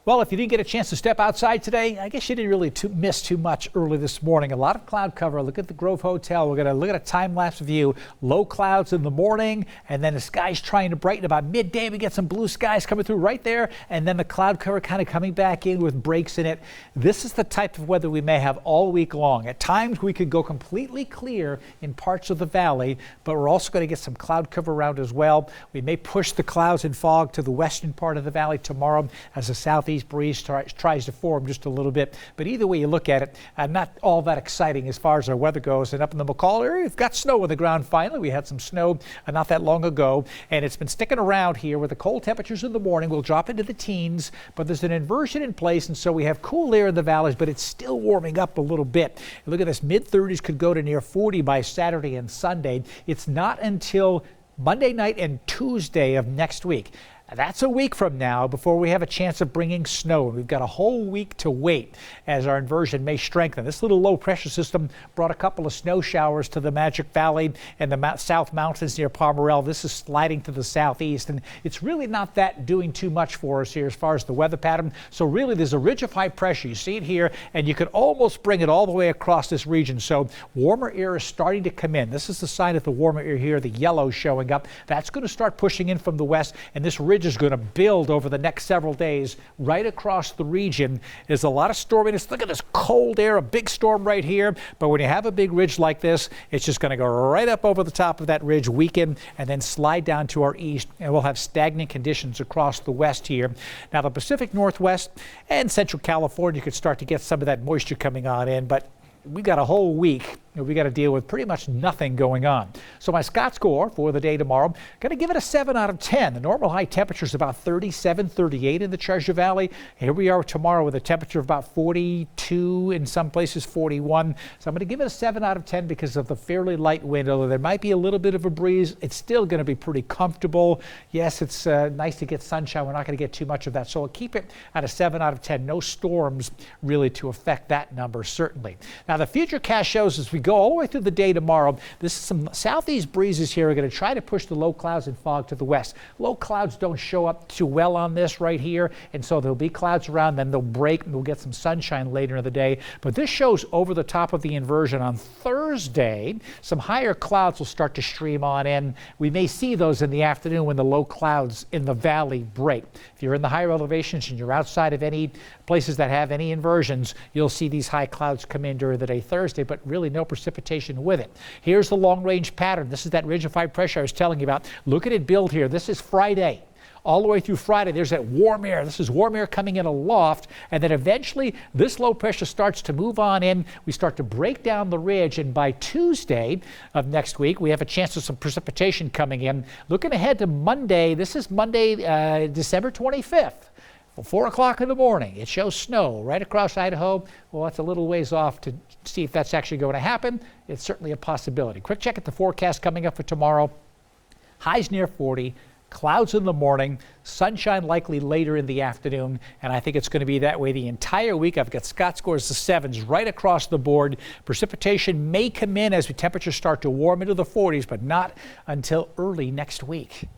Well, if you didn't get a chance to step outside today, I guess you didn't really miss too much early this morning. A lot of cloud cover. Look at the Grove Hotel. We're going to look at a time-lapse view. Low clouds in the morning, and then the sky's trying to brighten about midday. We get some blue skies coming through right there, and then the cloud cover kind of coming back in with breaks in it. This is the type of weather we may have all week long. At times, we could go completely clear in parts of the valley, but we're also going to get some cloud cover around as well. We may push the clouds and fog to the western part of the valley tomorrow as the southeast breeze tries to form just a little bit. But either way you look at it, not all that exciting as far as our weather goes. And up in the McCall area, we've got snow on the ground finally. We had some snow not that long ago, and it's been sticking around here with the cold temperatures in the morning. We'll drop into the teens, but there's an inversion in place, and so we have cool air in the valleys, but it's still warming up a little bit. Look at this, mid-30s could go to near 40 by Saturday and Sunday. It's not until Monday night and Tuesday of next week. That's a week from now before we have a chance of bringing snow. We've got a whole week to wait as our inversion may strengthen. This little low pressure system brought a couple of snow showers to the Magic Valley and the South Mountains near Pomerelle. This is sliding to the southeast, and it's really not that doing too much for us here as far as the weather pattern. So really there's a ridge of high pressure. You see it here, and you could almost bring it all the way across this region. So warmer air is starting to come in. This is the sign of the warmer air here, the yellow showing up. That's going to start pushing in from the west, and this ridge is going to build over the next several days right across the region. There's a lot of storminess. Look at this cold air, a big storm right here. But when you have a big ridge like this, it's just going to go right up over the top of that ridge, weaken, and then slide down to our east. And we'll have stagnant conditions across the west here. Now, the Pacific Northwest and Central California could start to get some of that moisture coming on in, but we got a whole week. We got to deal with pretty much nothing going on. So my Scott score for the day tomorrow, going to give it a 7 out of 10. The normal high temperature is about 37, 38 in the Treasure Valley. Here we are tomorrow with a temperature of about 42, in some places 41. So I'm going to give it a 7 out of 10 because of the fairly light wind. Although there might be a little bit of a breeze, it's still going to be pretty comfortable. Yes, it's nice to get sunshine. We're not going to get too much of that. So I'll keep it at a 7 out of 10. No storms really to affect that number, certainly. Now, the futurecast shows as we go all the way through the day tomorrow, this is some southeast breezes here are going to try to push the low clouds and fog to the west. Low clouds don't show up too well on this right here, and so there'll be clouds around, then they'll break, and we'll get some sunshine later in the day. But this shows over the top of the inversion on Thursday. Some higher clouds will start to stream on in. We may see those in the afternoon when the low clouds in the valley break. If you're in the higher elevations and you're outside of any places that have any inversions, you'll see these high clouds come in during the day Thursday, but really no precipitation with it. Here's the long-range pattern. This is that ridge of high pressure I was telling you about. Look at it build here. This is Friday. All the way through Friday, there's that warm air. This is warm air coming in aloft, and then eventually this low pressure starts to move on in. We start to break down the ridge, and by Tuesday of next week, we have a chance of some precipitation coming in. Looking ahead to Monday, this is Monday, December 25th. 4 o'clock in the morning, it shows snow right across Idaho. Well, that's a little ways off to see if that's actually going to happen. It's certainly a possibility. Quick check at the forecast coming up for tomorrow. Highs near 40, clouds in the morning, sunshine likely later in the afternoon, and I think it's going to be that way the entire week. I've got Scott scores the 7s right across the board. Precipitation may come in as the temperatures start to warm into the 40s, but not until early next week.